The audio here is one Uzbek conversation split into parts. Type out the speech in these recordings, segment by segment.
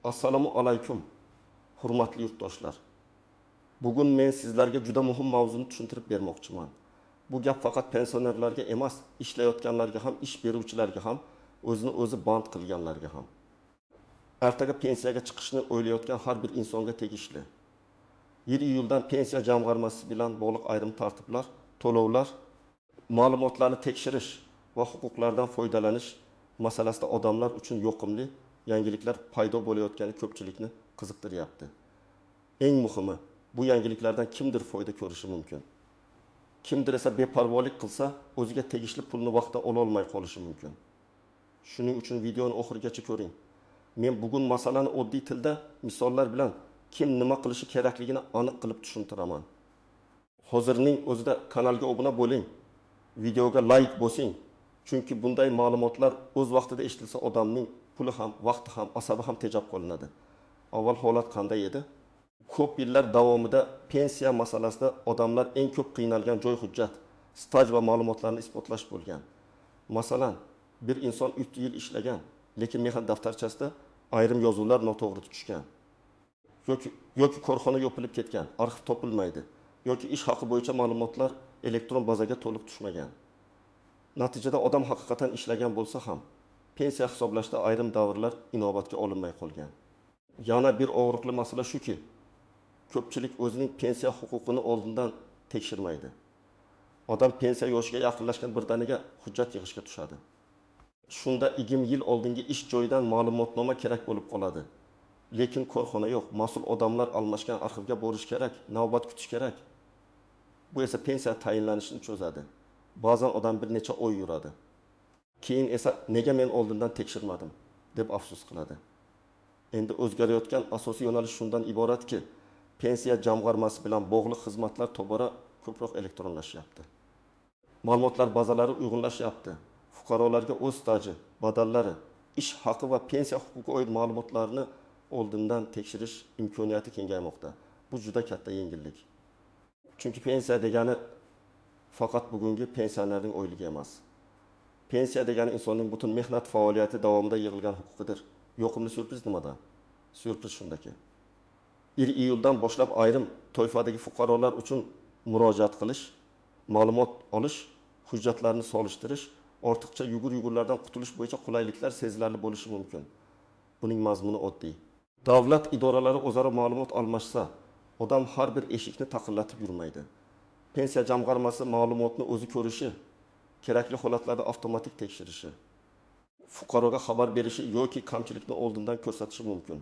Assalomu alaykum, hurmatli yurtdoshlar. Bugun men sizlarga juda muhim mavzuni tushuntirib bermoqchiman. Bu gap faqat pensionerlarga emas, ishlayotganlarga ham, ish beruvchilarga ham, o'zini o'zi band qilganlarga ham. Ertaga pensiyaga chiqishni o'ylayotgan har bir insonga tegishli. 1 iyuldan pensiya jamg'armasi bilan bog'liq ayrim tartiblar, to'lovlar, ma'lumotlarni tekshirish va huquqlardan foydalanish masalasida odamlar uchun yoqimli yangiliklar paydo bo'layotgani ko'pchilikni qiziqtiryapti. Eng muhimi, bu yangiliklardan kimdir foyda ko'rishi mumkin. Kimdir esa beparvolik qilsa, o'ziga tegishli pulni vaqtida ola olmay qolishi mumkin. Shuning uchun videoni oxirigacha ko'ring. Men bugun masalani oddiy tilda, misollar bilan kim nima qilishi kerakligini aniq qilib tushuntiraman. Hozirning o'zida kanalga obuna bo'ling, videoga like bosing. Chunki bunday ma'lumotlar o'z vaqtida eshitilsa odamning puli ham, vaqti ham, asabi ham tejab qolinadi. Avval holat qanday edi? Ko'p yillar davomida pensiya masalasida odamlar eng ko'p qiynalgan joy hujjat, staj va ma'lumotlarni isbotlash bo'lgan. Masalan, bir inson 3 yil ishlagan, lekin mehnat daftarchasida ayrim yozuvlar noto'g'ri tushgan. Yoki korxona yopilib ketgan, arxiv topilmaydi. Yoki ish haqi bo'yicha ma'lumotlar elektron bazaga to'liq tushmagan. Natijada odam haqiqatan ishlagan bo'lsa ham, pensiya hisoblashda ayrim davrlar inobatga olinmay qolgan. Yana bir og'riqli masala shuki, ko'pchilik o'zining pensiya huquqini oldindan tekshirmaydi. Odam pensiya yoshiga yaqinlashgan birdaniga hujjat yig'ishga tushadi. Shunda 2 yil oldingi ish joyidan ma'lumotnoma kerak bo'lib qoladi. Lekin korxona yo'q, mas'ul odamlar almashgan arxivga borish kerak, navbat kutish kerak. Bu esa pensiya tayinlanishini cho'zadi. Ba'zan odam bir necha oy yuradi. Keyin esa nega men oldindan tekshirmadim deb afsus qiladi. Endi o'zgarayotgan asosiy yo'nalish shundan iboratki, pensiya jamg'armasi bilan bog'liq xizmatlar tobora ko'proq elektronlashyapti. Ma'lumotlar bazalari uyg'unlashyapti. Fuqarolarga o'z staji, badallari, ish haqi va pensiya huquqiga oid ma'lumotlarni oldindan tekshirish imkoniyati kengaymoqda. Bu juda katta yengillik. Chunki pensiya degani faqat bugungi pensionerning oyligi emas. Pensiya degani insonning butun mehnat faoliyati davomida yig'ilgan huquqidir. Yoqimli syurpriz nimada? Syurpriz shundaki, 1 iyuldan boshlab ayrim toifadagi fuqarolar uchun murojaat qilish, ma'lumot olish, hujjatlarni solishtirish, ortiqcha yugur-yugurlardan qutulish bo'yicha qulayliklar sezilarli bo'lishi mumkin. Buning mazmuni oddiy. Davlat idoralari o'zaro ma'lumot almashsa, odam har bir eshikni taqillatib yurmaydi. Pensiya jamg'armasi ma'lumotni o'zi ko'rishi, kerakli holatlarda avtomatik tekshirishi, fuqaroga xabar berishi yoki kamchilikni oldindan ko'rsatishi mumkin.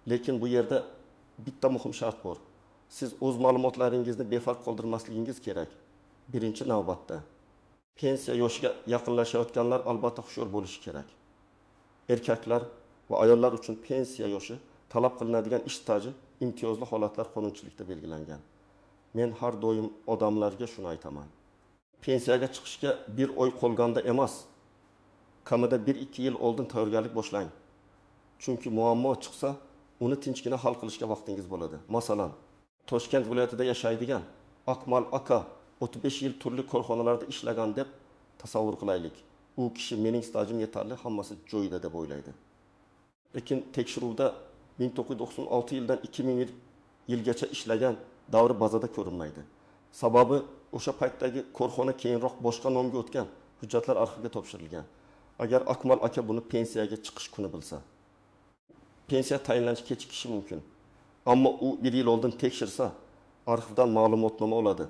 Lekin bu yerda bitta muhim shart bor. Siz o'z ma'lumotlaringizni befarq qoldirmasligingiz kerak. Birinchi navbatda pensiya yoshiga yaqinlashayotganlar albatta hushyor bo'lishi kerak. Erkaklar va ayollar uchun pensiya yoshi talab qilinadigan ish staji imtiyozli holatlar qonunchilikda belgilangan. Men har doim odamlarga shuni aytaman. Pensiyaga chiqishga 1 oy qolganda emas, kamida 1-2 yil oldin tayyorgarlik boshlang. Chunki muammo chiqsa, uni tinchgina hal qilishga vaqtingiz bo'ladi. Masalan, Toshkent viloyatida yashaydigan Akmal aka 35 yil turli korxonalarda ishlagan deb tasavvur qilaylik. U kishi mening stajim yetarli, hammasi joyida deb o'ylaydi. Lekin tekshiruvda 1996 yildan 2000 yilgacha ishlagan davri bazada ko'rinmaydi. Sababi o'sha paytdagi korxona keyinroq boshqa nomga o'tgan, hujjatlar arxivga topshirilgan. Agar Akmal aka buni pensiyaga chiqish kuni bilsa, pensiya tayinlanishi kechikishi mumkin. Ammo u 1 yil oldin tekshirsa, arxivdan ma'lumotnoma oladi.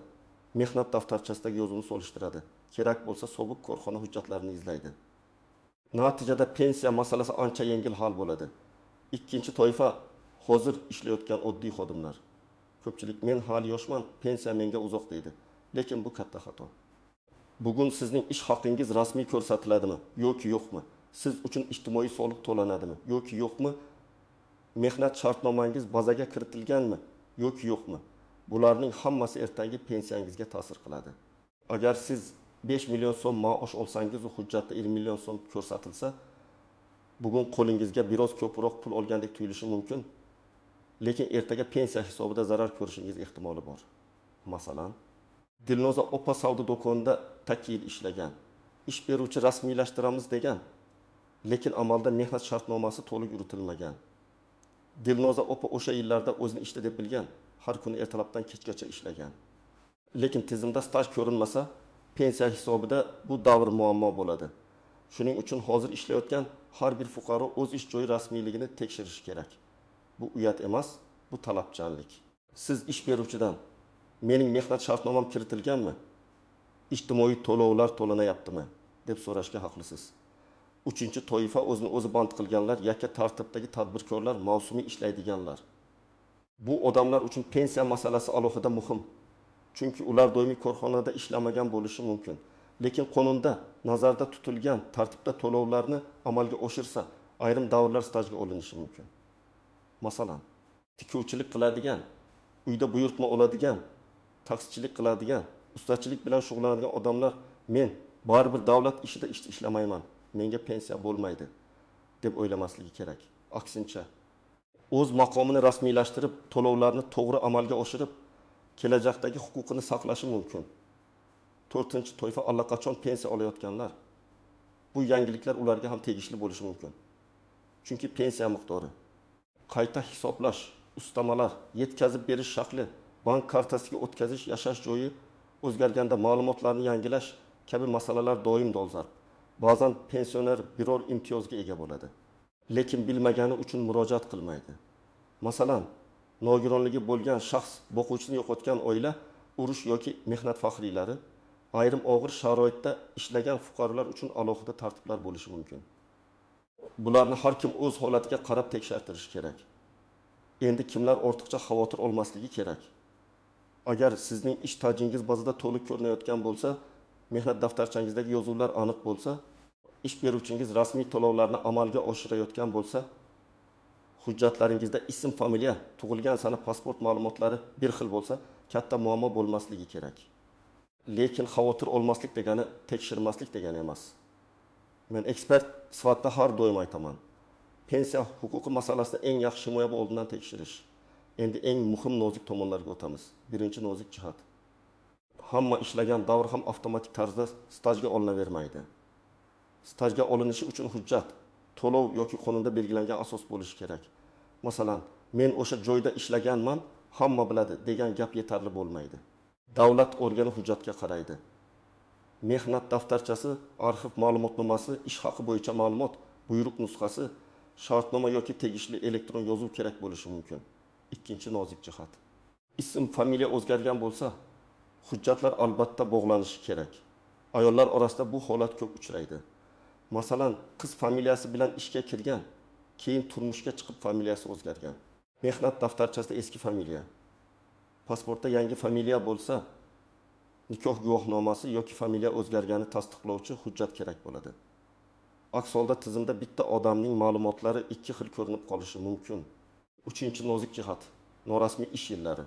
Mehnat daftarchasidagi yozuvni solishtiradi. Kerak bo'lsa sobiq korxona hujjatlarini izlaydi. Natijada pensiya masalasi ancha yengil hal bo'ladi. Ikkinchi toifa hozir ishlayotgan oddiy xodimlar. Ko'pchilik men hali yoshman, pensiya menga uzoq deydi. Lekin bu katta xato. Bugun sizning ish haqingiz rasmiy ko'rsatiladimi yoki yo'qmi? Siz uchun ijtimoiy soliq to'lanadimi yoki yo'qmi? Mehnat shartnomangiz bazaga kiritilganmi yoki yo'qmi? Bularning hammasi ertangi pensiyangizga ta'sir qiladi. Agar siz 5 million so'm maosh olsangiz va hujjatda 20 million so'm ko'rsatilsa, bugun qo'lingizga biroz ko'proq pul olgandek tuyulishi mumkin. Lekin ertaga pensiya hisobida zarar ko'rishingiz ehtimoli bor. Masalan, Dilnoza opa savdo do'konida 2 yil ishlagan. Ish beruvchi rasmiylashtiramiz degan, lekin amalda mehnat shartnomasi to'liq yuritilmagan. Dilnoza opa o'sha yillarda o'zini ishda deb bilgan, har kuni ertalabdan kechgacha ishlagan. Lekin tizimda staj ko'rinmasa, pensiya hisobida bu davr muammo bo'ladi. Shuning uchun hozir ishlayotgan har bir fuqaro o'z ish joyi rasmiyligini tekshirishi kerak. Bu uyat emas, bu talabchanlik. Siz ish beruvchidan mening mehnat shartnomam kiritilganmi? Ijtimoiy to'lovlar to'lanayaptimi deb so'rashga haqlisiz. Uchinchi toifa o'zini o'zi band qilganlar, yakka tartibdagi tadbirkorlar, mavsumiy ishlaydiganlar. Bu odamlar uchun pensiya masalasi alohida muhim. Chunki ular doimiy korxonada ishlamagan bo'lishi mumkin. Lekin qonunda nazarda tutilgan tartibda to'lovlarni amalga oshirsa, ayrim davrlar stajga olinishi mumkin. Masalan, tikuvchilik qiladigan, uyda buyurtma oladigan, taksichilik qiladigan, ustachilik bilan shug'ullanadigan odamlar men baribir davlat ishida ishlamayman, menga pensiya bo'lmaydi deb o'ylamasligi kerak. Aksincha, o'z maqomini rasmiylashtirib, to'lovlarni to'g'ri amalga oshirib, kelajakdagi huquqini saqlashi mumkin. 4-toifa allaqachon pensiya olayotganlar. Bu yangiliklar ularga ham tegishli bo'lishi mumkin. Chunki pensiya miqdori, qayta hisoblash, ustamalar, yetkazib berish shakli, bank kartasiga o'tkazish, yashash joyi o'zgarganda ma'lumotlarni yangilash kabi masalalar doim dolzarb. Ba'zan pensioner biror imtiyozga ega bo'ladi, lekin bilmagani uchun murojaat qilmaydi. Masalan, nogironligi bo'lgan shaxs, boquvchisini yo'qotgan oila, urush yoki mehnat faxriylari, ayrim og'ir sharoitda ishlagan fuqarolar uchun alohida tartiblar bo'lishi mumkin. Bularni har kim o'z holatiga qarab tekshirtirish kerak. Endi kimlar ortiqcha xavotir olmasligi kerak. Agar sizning ish tajingiz bazada to'liq ko'rinayotgan bo'lsa, mehnat daftarchangizdagi yozuvlar aniq bo'lsa, ish beruvchingiz rasmiy to'lovlarni amalga oshirayotgan bo'lsa, hujjatlaringizda ism, familiya, tug'ilgan sana, pasport ma'lumotlari bir xil bo'lsa, katta muammo bo'lmasligi kerak. Lekin xavotir olmaslik degani tekshirmaslik degani emas. Men ekspert sifatida har doim aytaman. Pensiya huquqi masalasida eng yaxshi himoya bu oldindan tekshirish. Endi eng muhim nozik tomonlarga o'tamiz. Birinchi nozik jihat. Hamma ishlagan davr ham avtomatik tarzda stajga olinavermaydi. Stajga olinishi uchun hujjat, to'lov yoki qonunda belgilangan asos bo'lishi kerak. Masalan, men o'sha joyda ishlaganman, hamma biladi degan gap yetarli bo'lmaydi. Davlat organi hujjatga qaraydi. Mehnat daftarchasi, arxiv ma'lumotnomasi, ish haqi bo'yicha ma'lumot, buyruq nusxasi, shartnoma yoki tegishli elektron yozuv kerak bo'lishi mumkin. Ikkinchi nozik jihat. Ism, familiya o'zgargan bo'lsa, hujjatlar albatta bog'lanishi kerak. Ayollar orasida bu holat ko'p uchraydi. Masalan, qiz familiyasi bilan ishga kirgan, keyin turmushga chiqib familiyasi o'zgargan. Mehnat daftarchasida eski familiya, pasportda yangi familiya bo'lsa, nikoh guvohnomasi yoki familiya o'zgargani tasdiqlovchi hujjat kerak bo'ladi. Aks holda tizimda bitta odamning ma'lumotlari ikki xil ko'rinib qolishi mumkin. Uchinchi nozik jihat, norasmiy ish yillari.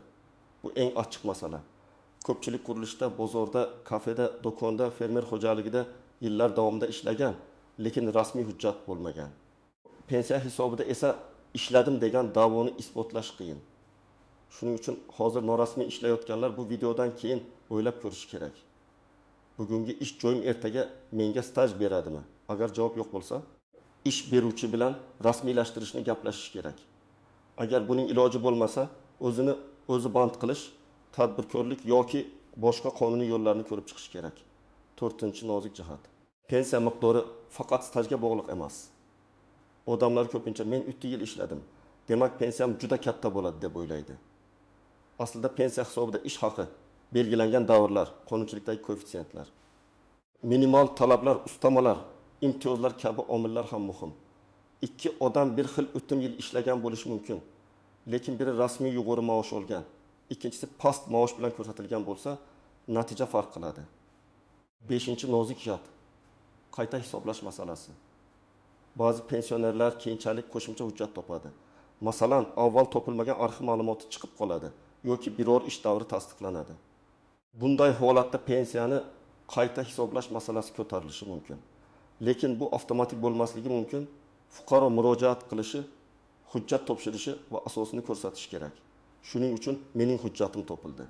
Bu eng ochiq masala. Ko'pchilik qurilishda, bozorda, kafeda, do'konda, fermer xo'jaligida yillar davomida ishlagan, lekin rasmiy hujjat bo'lmagan. Pensiya hisobida esa ishladim degan da'voni isbotlash qiyin. Shuning uchun hozir norasmiy ishlayotganlar bu videodan keyin o'ylab ko'rish kerak. Bugungi ish joyim ertaga menga staj beradimi? Agar javob yo'q bo'lsa, ish beruvchi bilan rasmiylashtirishni gaplashish kerak. Agar buning iloji bo'lmasa, o'zi band qilish, tadbirkorlik yoki boshqa qonuniy yo'llarni ko'rib chiqish kerak. 4-nozik jihat. Pensiya miqdori faqat stajga bog'liq emas. Odamlar ko'pincha men 3 yil ishladim, demak pensiyam juda katta bo'ladi deb o'ylaydi. Aslida pensiya hisobida ish haqi, belgilangan davrlar, qonunchilikdagi koeffitsiyentlar, minimal talablar, ustamalar, imtiyozlar kabi omillar ham muhim. Ikki odam bir xil o'ttim yil ishlagan bo'lishi mumkin, lekin biri rasmiy yuqori maosh olgan, ikkinchisi past maosh bilan ko'rsatilgan bo'lsa, natija farq qiladi. 5-nozik jihat, qayta hisoblash masalasi. Ba'zi pensionerlar keyinchalik qo'shimcha hujjat topadi. Masalan, avval topilmagan arxiv ma'lumoti chiqib qoladi yoki biror ish davri tasdiqlanadi. Bunday holatda pensiyani qayta hisoblash masalasi ko'tarilishi mumkin. Lekin bu avtomatik bo'lmasligi mumkin. Fuqaro murojaat qilishi, hujjat topshirishi va asosini ko'rsatishi kerak. Shuning uchun mening hujjatim topildi.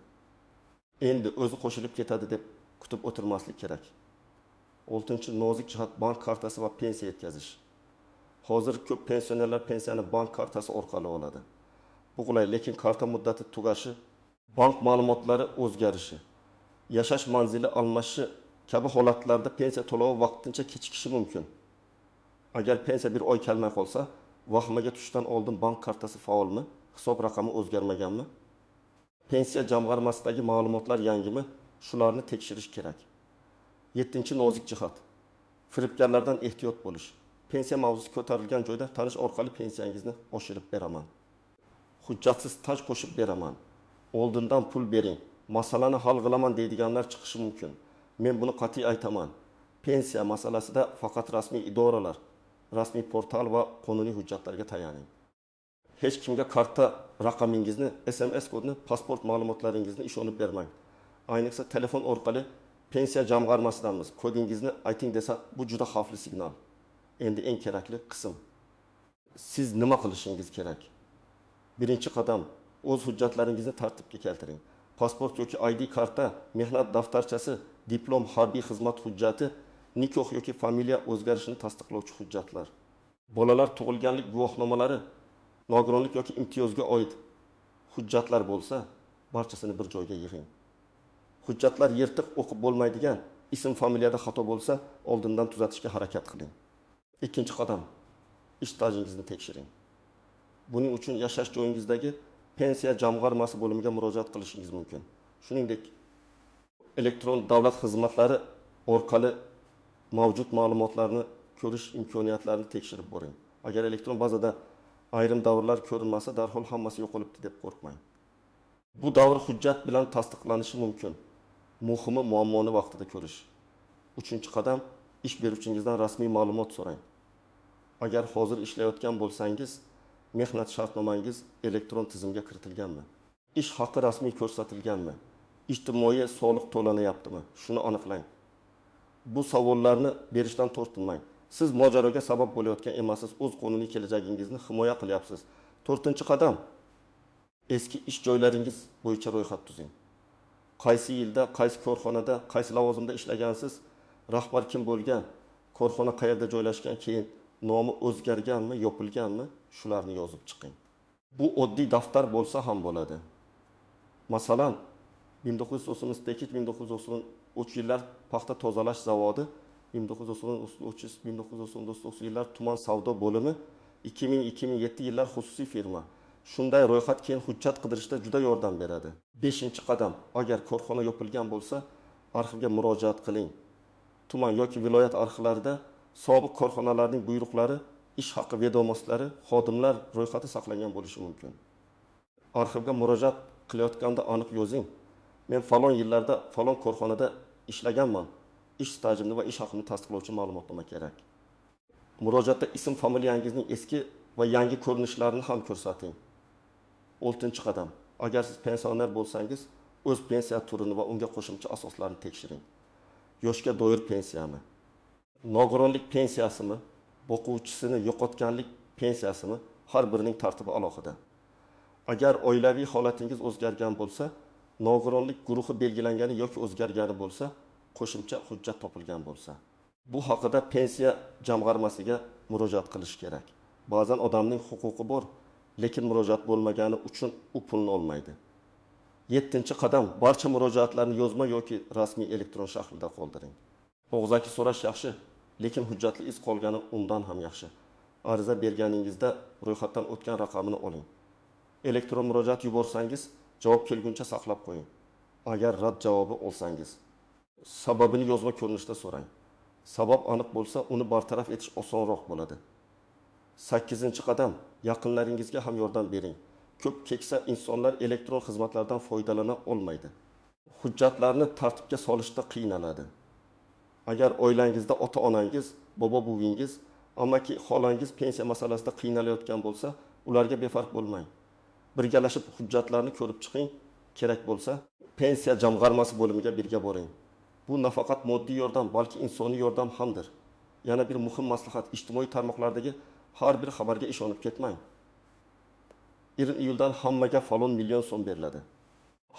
Endi o'zi qo'shilib ketadi deb kutib o'tirmaslik kerak. 6-nozik jihat, bank kartasi va pensiya yetkazish. Hozir ko'p pensionerlar pensiyani bank kartasi orqali oladi. Bu qulay, lekin karta muddati tugashi, bank ma'lumotlari o'zgarishi, yashash manzili almashishi kabi holatlarda pensiya to'lovi vaqtincha kechikishi mumkin. Agar pensiya bir oy kelmay qolsa, vahimaga tushishdan oldin bank kartasi faolmi, hisob raqami o'zgarmaganmi, pensiya jamg'armasidagi ma'lumotlar yangimi, shularni tekshirish kerak. 7-chi nozik jihat. Firibgarlardan ehtiyot bo'lish. Pensiya mavzusi ko'tarilgan joyda tanish orqali pensiyangizni oshirib beraman. Hujjatsiz staj qo'shib beraman. Oldindan pul bering. Masalani hal qilaman deydiganlar chiqishi mumkin. Men buni qat'iy aytaman. Pensiya masalasida faqat rasmiy idoralar, rasmiy portal va qonuniy hujjatlarga tayaning. Hech kimga karta raqamingizni, SMS kodini, pasport ma'lumotlaringizni ishonib bermang. Ayniqsa telefon orqali pensiya jamg'armasidanmiz, kodingizni ayting desa, bu juda xavfli signal. Endi eng kerakli qism. Siz nima qilishingiz kerak? Birinchi qadam, o'z hujjatlaringizni tartibga keltiring. Pasport yoki ID karta, mehnat daftarchasi, diplom, harbiy xizmat hujjati, nikoh yoki familiya o'zgarishini tasdiqlovchi hujjatlar. Bolalar tug'ilganlik guvohnomalari, nogironlik yoki imtiyozga oid hujjatlar bo'lsa, barchasini bir joyga yig'ing. Hujjatlar yirtiq o'qib bo'lmaydigan, ism familiyada xato bo'lsa, oldindan tuzatishga harakat qiling. Ikkinchi qadam, ish stajingizni tekshiring. Buning uchun yashash joyingizdagi pensiya jamg'armasi bo'limiga murojaat qilishingiz mumkin. Shuningdek, elektron davlat xizmatlari orqali mavjud ma'lumotlarni ko'rish imkoniyatlarini tekshirib boring. Agar elektron bazada ayrim davrlar ko'rinmasa, darhol hammasi yo'qolibdi deb qo'rqmang. Bu davr hujjat bilan tasdiqlanishi mumkin. Muhimi muammoni vaqtida ko'rish. Uchinchi qadam, ish beruvchingizdan rasmiy ma'lumot so'rang. Agar hozir ishlayotgan bo'lsangiz, mehnat shartnomangiz elektron tizimga kiritilganmi? Ish haqi rasmiy ko'rsatilganmi? Ijtimoiy soliq to'lanayaptimi? Shuni aniqlang. Bu savollarni berishdan tortinmang. Siz mojaroga sabab bo'layotgan emassiz, o'z qonuniy kelajagingizni himoya qilyapsiz. 4-qadam, eski ish joylaringiz bo'yicha ro'yxat tuzing. Qaysi yilda, qaysi korxonada, qaysi lavozimda ishlagansiz, rahbar kim bo'lgan, korxona qayerda joylashgan, keyin nomi o'zgarganmi, yopilganmi, shularni yozib chiqing. Bu oddiy daftar bo'lsa ham bo'ladi. Masalan, 1998-1993 yillar paxta tozalash zavodi, 1993-1999 yillar tuman savdo bo'limi, 2000-2007 yillar xususiy firma. Shunday ro'yxat keyin hujjat qidirishda juda yordam beradi. 5-qadam, agar korxona yopilgan bo'lsa, arxivga murojaat qiling. Tuman yoki viloyat arxivlarida sobiq korxonalarning buyruqlari, ish haqi vedomoslari, xodimlar ro'yxati saqlangan bo'lishi mumkin. Arxivga murojaat qilayotganda aniq yozing. Men falon yillarda falon korxonada ishlaganman. Ish stajimni va ish haqimni tasdiqlovchi ma'lumotnoma kerak. Murojaatda ism familiyangizning eski va yangi ko'rinishlarini ham ko'rsating. 6-qadam, agar siz pensioner bo'lsangiz, o'z pensiya turini va unga qo'shimcha asoslarni tekshiring. Yoshga doir pensiyami? Nogironlik pensiyasimi? Boquvchisini yo'qotganlik pensiyasimi? Har birining tartibi alohida. Agar oilaviy holatingiz o'zgargan bo'lsa, nogironlik guruhi belgilangani yoki o'zgargani bo'lsa, qo'shimcha hujjat topilgan bo'lsa, bu haqida pensiya jamg'armasiga murojaat qilish kerak. Ba'zan odamning huquqi bor, lekin murojaat bo'lmagani uchun u pulni olmaydi. 7-qadam, barcha murojaatlarni yozma yoki rasmiy elektron shaklda qoldiring. Og'zaki so'rash yaxshi, lekin hujjatli iz qolgani undan ham yaxshi. Ariza berganingizda ro'yxatdan o'tgan raqamini oling. Elektron murojaat yuborsangiz, javob kelguncha saqlab qo'ying. Agar rad javobi olsangiz, sababini yozma ko'rinishda so'rang. Sabab aniq bo'lsa, uni bartaraf etish osonroq bo'ladi. 8-qadam, yaqinlaringizga ham yordam bering. Ko'p keksa insonlar elektron xizmatlardan foydalana olmaydi. Hujjatlarni tartibga solishda qiynaladi. Agar oilangizda ota-onangiz, bobo-buvingiz, amaki xolangiz pensiya masalasida qiynalayotgan bo'lsa, ularga befarq bo'lmang. Birgalashib hujjatlarni ko'rib chiqing. Kerak bo'lsa, pensiya jamg'armasi bo'limiga birga boring. Bu nafaqat moddiy yordam, balki insoniy yordam hamdir. Yana bir muhim maslahat, ijtimoiy tarmoqlardagi har bir xabarga ishonib ketmang. 1-iyuldan hammaga falon million so'm beriladi.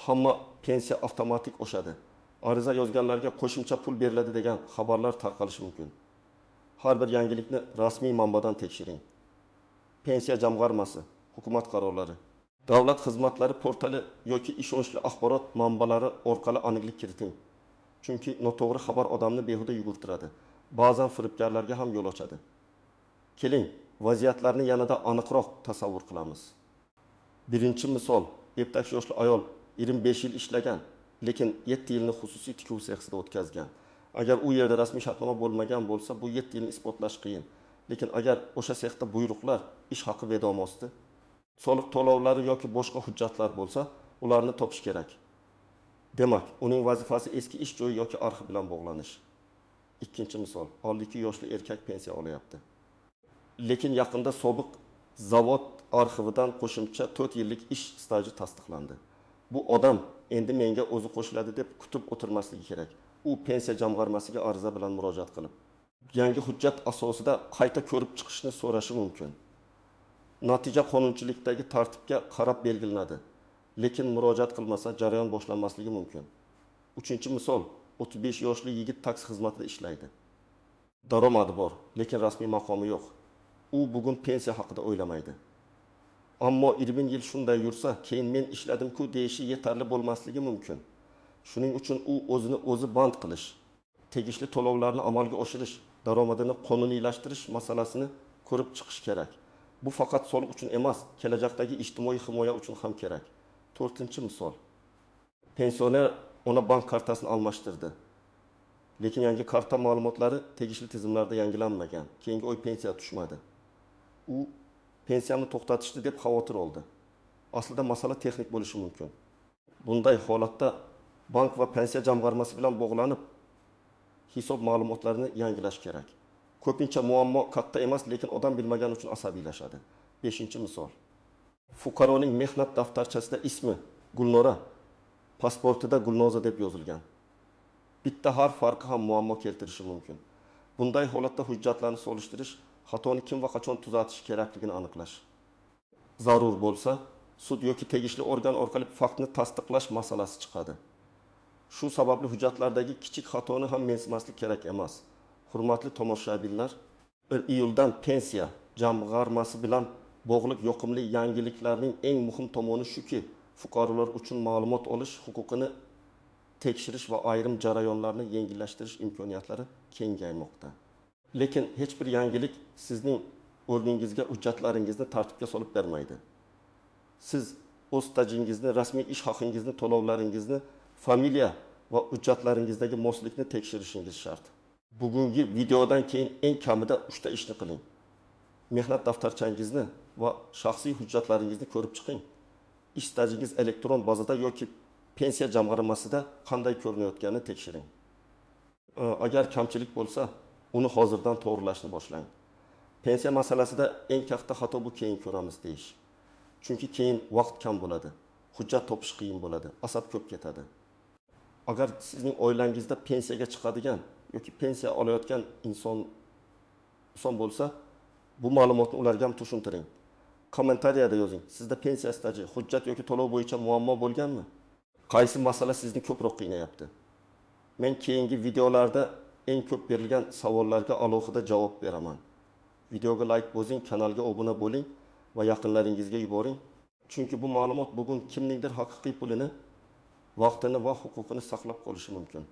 Hamma pensiya avtomatik oshadi. Ariza yozganlarga qo'shimcha pul beriladi degan xabarlar tarqalishi mumkin. har bir yangilikni rasmiy manbadan tekshiring. Pensiya jamg'armasi, hukumat qarorlari, davlat xizmatlari portali yoki ishonchli axborot manbalari orqali aniqlik kiriting. Chunki noto'g'ri xabar odamni behuda yugurtiradi. Ba'zan firibgarlarga ham yo'l ochadi. Keling, vaziyatlarni yanada aniqroq tasavvur qilamiz. Birinchi misol, 70 yoshli ayol 25 yil ishlagan, lekin 7 yilni xususiy tikuv sexida o'tkazgan. Agar u yerda rasmiy shartnoma bo'lmagan bo'lsa, bu 7 yilni isbotlash qiyin. Lekin agar o'sha sexda buyruqlar, ish haqi vedomosti, soliq to'lovlari yoki boshqa hujjatlar bo'lsa, ularni topish kerak. Demak, uning vazifasi eski ish joyi yoki arxiv bilan bog'lanish. Ikkinchi misol, 52 yoshli erkak pensiya olyapti. Lekin yaqinda sobiq zavod arxividan qo'shimcha 4 yillik ish staji tasdiqlandi. Bu odam endi menga o'zi qo'shiladi deb kutib o'tirmasligi kerak. U pensiya jamg'armasiga ariza bilan murojaat qilib, yangi hujjat asosida qayta ko'rib chiqishni so'rashi mumkin. Natija qonunchilikdagi tartibga qarab belgilanadi. Lekin murojaat qilmasa jarayon boshlanmasligi mumkin. Uchinchi misol, 35 yoshli yigit taksi xizmatida ishlaydi. Daromadi bor, lekin rasmiy maqomi yo'q. U bugun pensiya haqida o'ylamaydi. Ammo 20 yil shunday yursa, keyin men ishladim-ku deyishi yetarli bo'lmasligi mumkin. Shuning uchun u o'zini o'zi band qilish, tegishli to'lovlarni amalga oshirish, daromadini qonuniylashtirish masalasini ko'rib chiqish kerak. Bu faqat soliq uchun emas, kelajakdagi ijtimoiy himoya uchun ham kerak. 4-misol. Pensioner ona bank kartasini almashtirdi. Lekin yangi karta ma'lumotlari tegishli tizimlarda yangilanmagan. Keyingi oy pensiya tushmadi. U pensiyamni to'xtatishdi deb xavotir oldi. Aslida masala texnik bo'lishi mumkin. Bunday holatda bank va pensiya jamg'armasi bilan bog'lanib, hisob ma'lumotlarini yangilash kerak. Ko'pincha muammo katta emas, lekin odam bilmagani uchun asabiylashadi. 5-misol. Fuqaroning mehnat daftarchasida ismi Gulnora, pasportida Gulnoza deb yozilgan. Bitta harf farqi ham muammo keltirishi mumkin. Bunday holatda hujjatlarni solishtirish, xatoni kim va qachon tuzatish kerakligini aniqlash. Zarur bo'lsa, sud yoki tegishli organ orqali faktni tasdiqlash masalasi chiqadi. Shu sababli hujjatlardagi kichik xatoni ham mensimaslik kerak emas. Hurmatli tomoshabinlar, 1 iyuldan pensiya jamg'armasi bilan bog'liq yoqimli yangiliklarning eng muhim tomoni shuki, fuqarolar uchun ma'lumot olish huquqini tekshirish va ayrim jarayonlarni yengillashtirish imkoniyatlari kengaymoqda. Lekin hech bir yangilik sizning o'rningizga hujjatlaringizni tartibga solib bermaydi. Siz o'z stajingizni, rasmiy ish haqingizni, to'lovlaringizni, familiya va hujjatlaringizdagi moslikni tekshirishingiz shart. Bugungi videodan keyin eng kamida 3 ta ishni qiling. Mehnat daftarchangizni va shaxsiy hujjatlaringizni ko'rib chiqing. Ish stajingiz elektron bazada yoki pensiya jamg'armasida qanday ko'rinayotganini tekshiring. Agar kamchilik bo'lsa, uni hozirdan to'g'rilashni boshlang. Pensiya masalasida eng katta xato bu keyin ko'ramiz deyish. Chunki keyin vaqt kam bo'ladi. Hujjat topish qiyin bo'ladi, asab ko'p ketadi. Agar sizning oilangizda pensiyaga chiqadigan yoki pensiya olayotgan inson bo'lsa, bu ma'lumotni ularga ham tushuntiring. Kommentariyada yozing. Sizda pensiya staji, hujjat yoki to'lov bo'yicha muammo bo'lganmi? Qaysi masala sizni ko'proq qiynayapti? Men keyingi videolarda eng ko'p berilgan savollarga alohida javob beraman. Videoga like bosing, kanalga obuna bo'ling va yaqinlaringizga yuboring. Chunki bu ma'lumot bugun kimningdir haqiqiy pulini, vaqtini va huquqini saqlab qolishi mumkin.